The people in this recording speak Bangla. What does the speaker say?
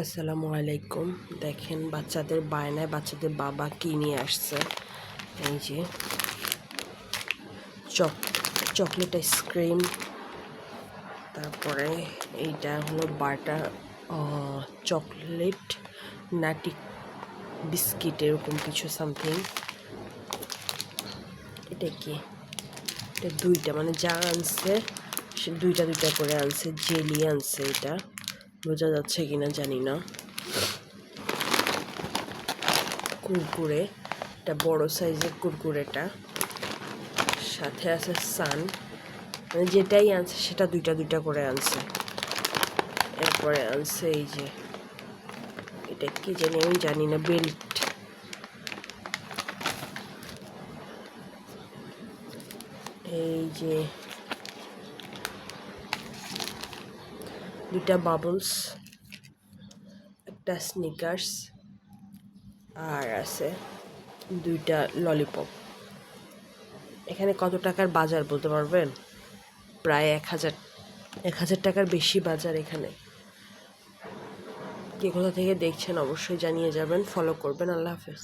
আসসালামু আলাইকুম। দেখেন বাচ্চাদের বায়নায় বাচ্চাদের বাবা কি নিয়ে আসছে। এই যে চকলেট আইসক্রিম, তারপরে এইটা হলো বাটার চকলেট নাটি বিস্কিট, এরকম কিছু সামথিং। এটা কি? এটা দুইটা, মানে যা আনছে সে দুইটা করে আনছে। জেলি আনছে, এটা বোঝা যাচ্ছে কিনা জানি না। কুরকুরে, এটা বড় সাইজের কুরকুরেটা, সাথে আছে সান, মানে যেটাই আনছে সেটা দুইটা করে আনছে। এরপরে আনছে এই যে এটা কি জানি, আমি জানি না, বেল্ট। এই যে দুইটা বাবলস, একটা স্নিকার্স, আর আছে দুইটা ললিপপ। এখানে কত টাকার বাজার বলতে পারবেন? প্রায় 1000 টাকার বেশি বাজার এখানে। কে কোথা থেকে দেখছেন অবশ্যই জানিয়ে যাবেন, ফলো করবেন। আল্লাহ হাফেজ।